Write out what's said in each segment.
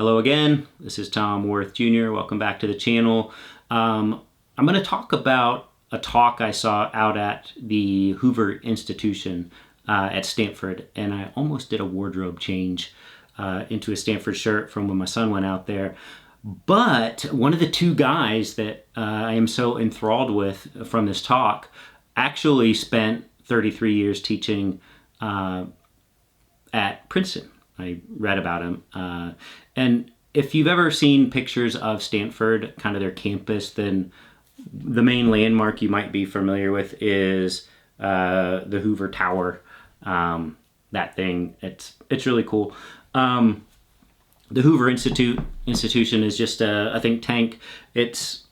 Hello again, this is Tom Worth Jr. Welcome back to the channel. I'm going to talk about a talk I saw out at the Hoover Institution at Stanford, and I almost did a wardrobe change into a Stanford shirt from when my son went out there. But one of the two guys that I am so enthralled with from this talk actually spent 33 years teaching at Princeton. I read about him. And if you've ever seen pictures of Stanford, kind of their campus, then the main landmark you might be familiar with is the Hoover Tower. That thing, it's really cool. The Hoover Institution is just a think tank. It's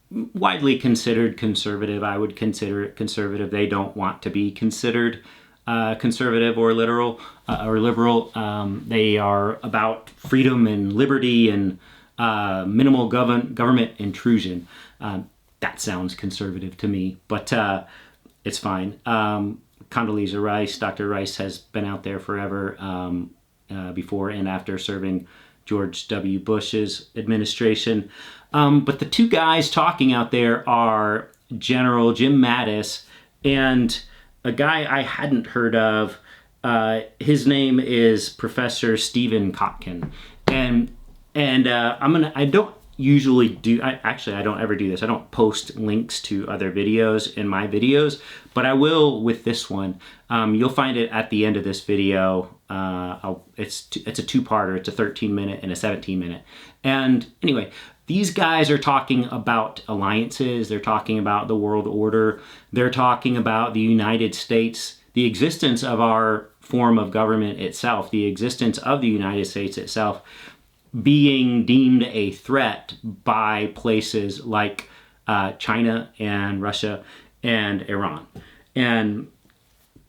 widely considered conservative. I would consider it conservative. They don't want to be considered conservative or liberal. They are about freedom and liberty and minimal government intrusion. That sounds conservative to me, but it's fine. Condoleezza Rice, Dr. Rice has been out there forever, before and after serving George W. Bush's administration. But the two guys talking out there are General Jim Mattis and a guy I hadn't heard of. His name is Professor Stephen Kotkin, and I don't usually do. I don't ever do this. I don't post links to other videos in my videos, but I will with this one. You'll find it at the end of this video. It's a two-parter. It's a 13-minute and a 17-minute. And anyway, these guys are talking about alliances. They're talking about the world order. They're talking about the United States, the existence of our form of government itself, the existence of the United States itself being deemed a threat by places like China and Russia and Iran. And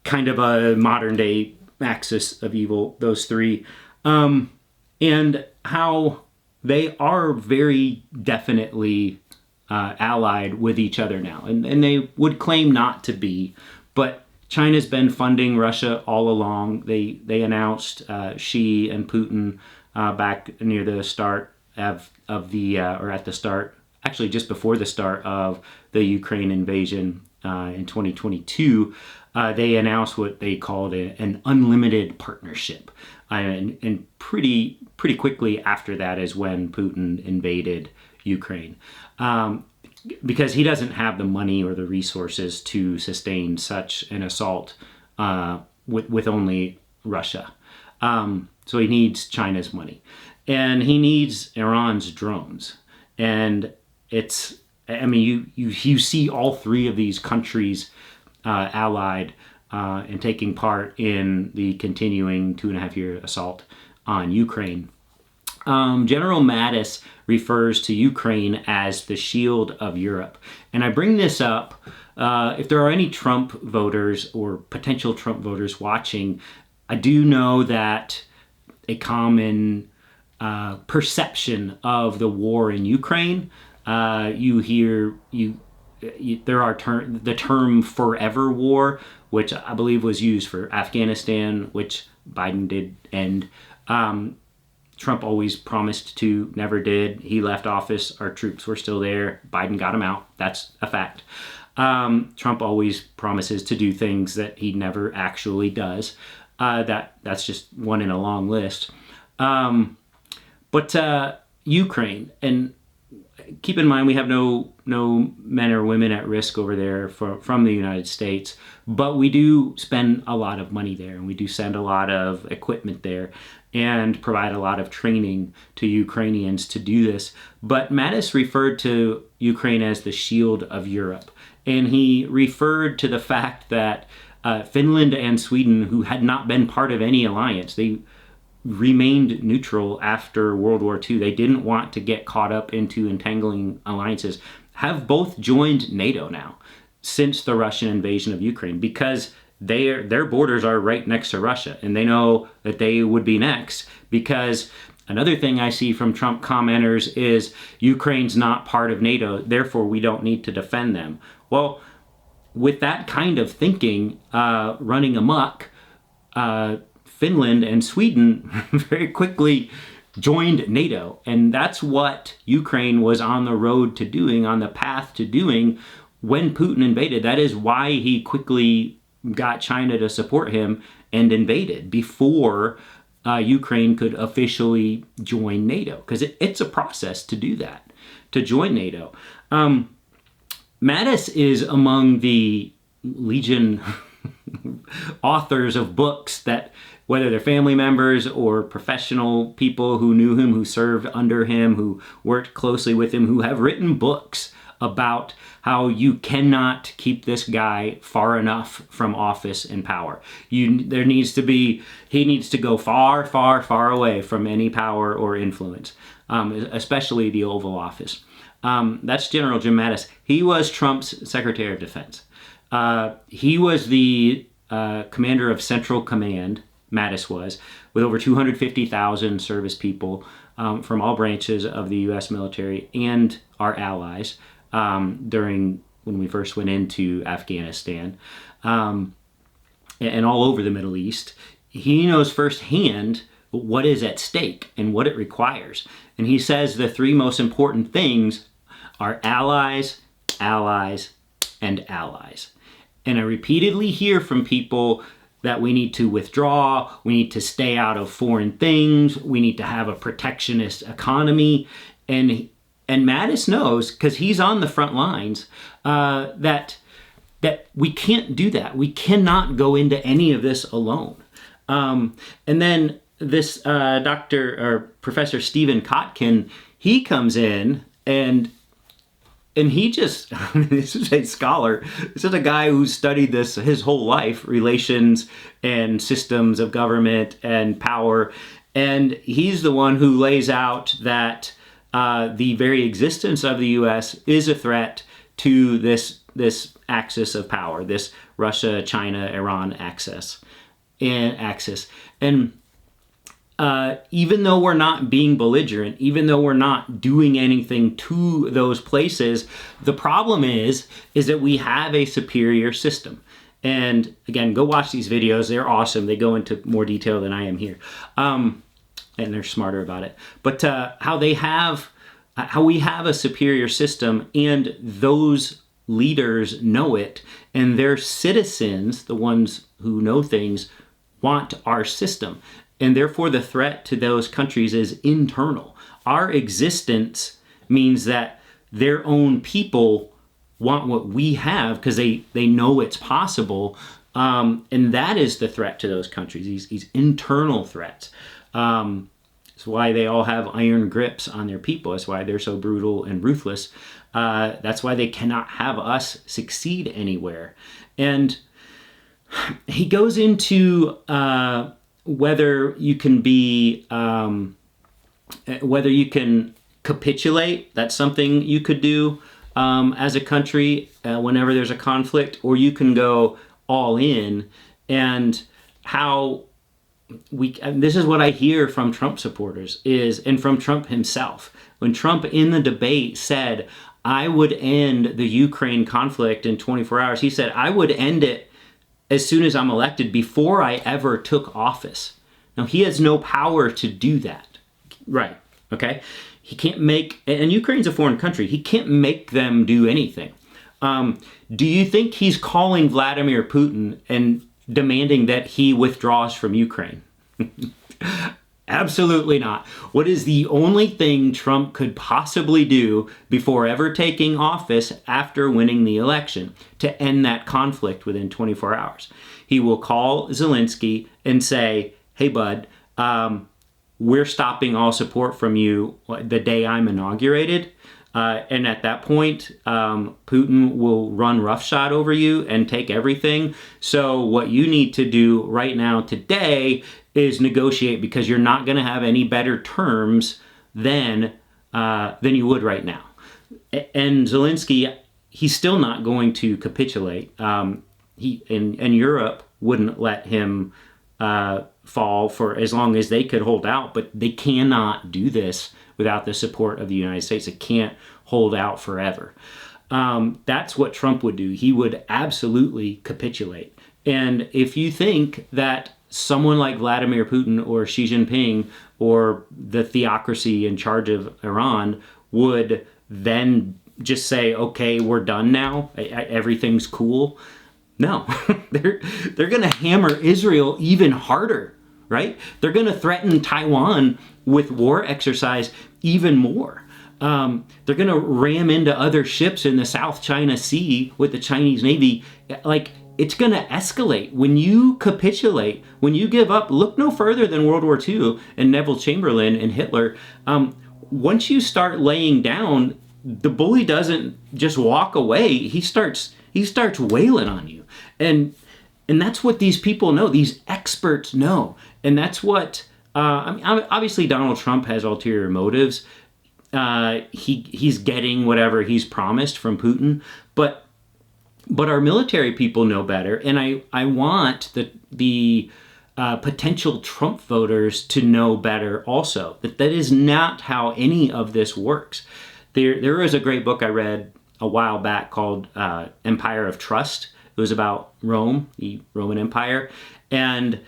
kind of a modern day axis of evil, those three. And how they are very definitely allied with each other now. And they would claim not to be, but China's been funding Russia all along. They announced Xi and Putin back near the start of the, or at the start, actually just before the start of the Ukraine invasion in 2022, they announced what they called an unlimited partnership. And pretty quickly after that is when Putin invaded Ukraine. Because he doesn't have the money or the resources to sustain such an assault with only Russia. So he needs China's money. And he needs Iran's drones. And you see all three of these countries allied and taking part in the continuing 2.5-year assault on Ukraine. General Mattis refers to Ukraine as the shield of Europe. And I bring this up if there are any Trump voters or potential Trump voters watching. I do know that a common perception of the war in Ukraine, there are the term forever war, which I believe was used for Afghanistan, which Biden did end. Trump always promised to, never did. He left office, our troops were still there. Biden got them out. That's a fact. Trump always promises to do things that he never actually does. That's just one in a long list. But Ukraine, and keep in mind we have no men or women at risk over there from the United States, but we do spend a lot of money there, and we do send a lot of equipment there and provide a lot of training to Ukrainians to do this. But Mattis referred to Ukraine as the shield of Europe, and he referred to the fact that Finland and Sweden, who had not been part of any alliance, they remained neutral after World War II. They didn't want to get caught up into entangling alliances, have both joined NATO now since the Russian invasion of Ukraine, because their borders are right next to Russia, and they know that they would be next. Because another thing I see from Trump commenters is Ukraine's not part of NATO, therefore we don't need to defend them. Well, with that kind of thinking running amok, Finland and Sweden very quickly joined NATO. And that's what Ukraine was on the road to doing, on the path to doing when Putin invaded. That is why he quickly got China to support him and invaded before Ukraine could officially join NATO. Because it's a process to do that, to join NATO. Mattis is among the legion authors of books that, whether they're family members or professional people who knew him, who served under him, who worked closely with him, who have written books about how you cannot keep this guy far enough from office and power. He needs to go far, far, far away from any power or influence, especially the Oval Office. That's General Jim Mattis. He was Trump's Secretary of Defense. He was the commander of Central Command, Mattis was, with over 250,000 service people from all branches of the U.S. military and our allies during when we first went into Afghanistan and all over the Middle East. He knows firsthand what is at stake and what it requires. And he says the three most important things are allies, allies, and allies. And I repeatedly hear from people that we need to withdraw, we need to stay out of foreign things, we need to have a protectionist economy. And Mattis knows, because he's on the front lines, that we can't do that. We cannot go into any of this alone. And then this Professor Stephen Kotkin, he comes in and he just, this is a scholar, this is a guy who studied this his whole life, relations and systems of government and power. And he's the one who lays out that the very existence of the U.S. is a threat to this axis of power, this Russia, China, Iran axis. And even though we're not being belligerent, even though we're not doing anything to those places, the problem is that we have a superior system. And again, go watch these videos. They're awesome. They go into more detail than I am here. And they're smarter about it. But how we have a superior system, and those leaders know it, and their citizens, the ones who know things, want our system. And therefore the threat to those countries is internal. Our existence means that their own people want what we have because they know it's possible. And that is the threat to those countries, these internal threats. That's why they all have iron grips on their people. That's why they're so brutal and ruthless. That's why they cannot have us succeed anywhere. And he goes into whether you can capitulate. That's something you could do as a country whenever there's a conflict, or you can go all in. And how and this is what I hear from Trump supporters and from Trump himself. When Trump in the debate said, I would end the Ukraine conflict in 24 hours, he said, I would end it as soon as I'm elected, before I ever took office. Now, he has no power to do that. Right, okay? He can't and Ukraine's a foreign country, he can't make them do anything. Do you think he's calling Vladimir Putin and demanding that he withdraws from Ukraine? Absolutely not. What is the only thing Trump could possibly do before ever taking office after winning the election to end that conflict within 24 hours? He will call Zelensky and say, hey, bud, we're stopping all support from you the day I'm inaugurated. And at that point, Putin will run roughshod over you and take everything. So what you need to do right now today is negotiate, because you're not going to have any better terms than you would right now. And Zelensky, he's still not going to capitulate. And Europe wouldn't let him fall for as long as they could hold out, but they cannot do this without the support of the United States. It can't hold out forever. That's what Trump would do. He would absolutely capitulate. And if you think that someone like Vladimir Putin or Xi Jinping or the theocracy in charge of Iran would then just say, okay, we're done now, everything's cool. No, they're going to hammer Israel even harder, right? They're going to threaten Taiwan with war exercise even more. They're going to ram into other ships in the South China Sea with the Chinese Navy. Like, it's going to escalate. When you capitulate, when you give up, look no further than World War II and Neville Chamberlain and Hitler. Once you start laying down, the bully doesn't just walk away. He starts wailing on you. And that's what these people know. These experts know. And that's what, obviously Donald Trump has ulterior motives. He's getting whatever he's promised from Putin, but our military people know better, and I want the potential Trump voters to know better also, that is not how any of this works. There is a great book I read a while back called Empire of Trust. It was about Rome, the Roman Empire, and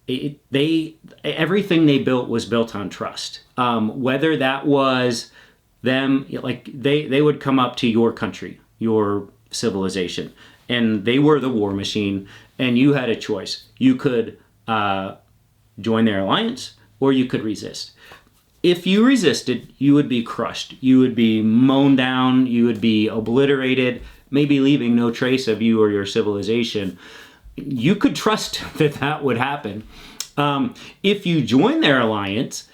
everything they built was built on trust. Whether that was them, like they would come up to your country, your civilization, and they were the war machine, and you had a choice. You could join their alliance, or you could resist. If you resisted, you would be crushed. You would be mown down. You would be obliterated, maybe leaving no trace of you or your civilization. You could trust that would happen. If you join their alliance,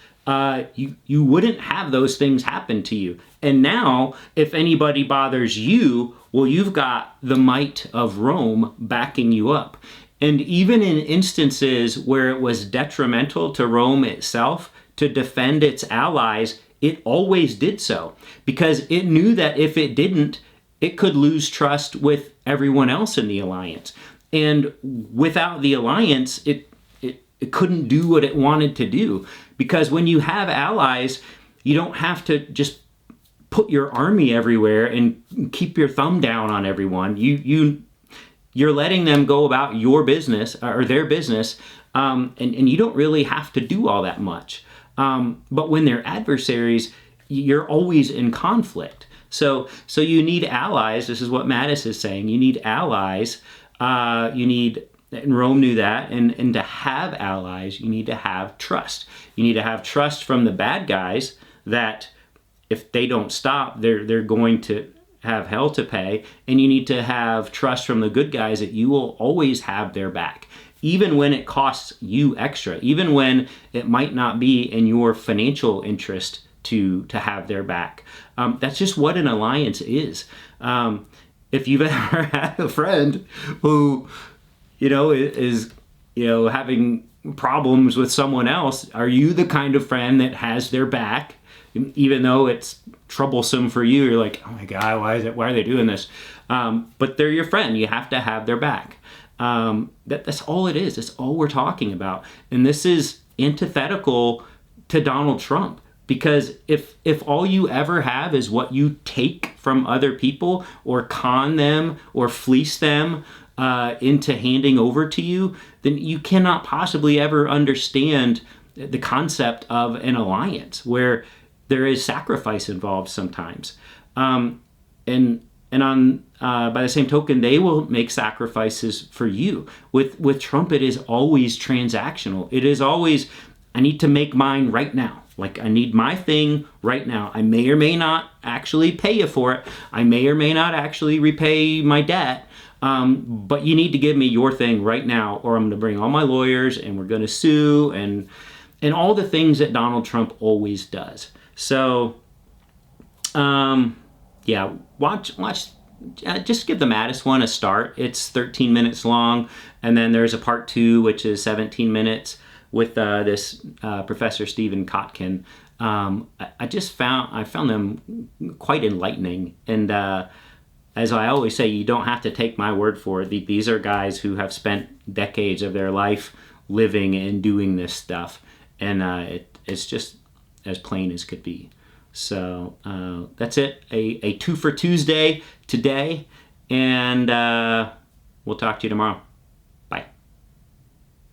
you wouldn't have those things happen to you. And now, if anybody bothers you, well, you've got the might of Rome backing you up. And even in instances where it was detrimental to Rome itself to defend its allies, it always did so, because it knew that if it didn't, it could lose trust with everyone else in the alliance. And without the alliance, it couldn't do what it wanted to do. Because when you have allies, you don't have to just put your army everywhere and keep your thumb down on everyone. You're letting them go about your business or their business, and you don't really have to do all that much. But when they're adversaries, you're always in conflict. So you need allies. This is what Mattis is saying. You need allies. And Rome knew that, and to have allies, you need to have trust. You need to have trust from the bad guys that if they don't stop, they're going to have hell to pay, and you need to have trust from the good guys that you will always have their back, even when it costs you extra, even when it might not be in your financial interest to have their back. That's just what an alliance is. If you've ever had a friend who is having problems with someone else, are you the kind of friend that has their back, even though it's troublesome for you? You're like, oh my God, why are they doing this? But they're your friend. You have to have their back. That's all it is. That's all we're talking about. And this is antithetical to Donald Trump, because if all you ever have is what you take from other people or con them or fleece them into handing over to you, then you cannot possibly ever understand the concept of an alliance where there is sacrifice involved sometimes. And on by the same token, they will make sacrifices for you. With Trump, it is always transactional. It is always, I need to make mine right now. Like, I need my thing right now. I may or may not actually pay you for it. I may or may not actually repay my debt. But you need to give me your thing right now, or I'm going to bring all my lawyers and we're going to sue, and all the things that Donald Trump always does. So, yeah, watch. Just give the Mattis one a start. It's 13 minutes long, and then there's a part 2, which is 17 minutes with this Professor Stephen Kotkin. I found them quite enlightening, and as I always say, you don't have to take my word for it. These are guys who have spent decades of their life living and doing this stuff, and it's just as plain as could be. So that's it. A 2 for Tuesday today, and we'll talk to you tomorrow.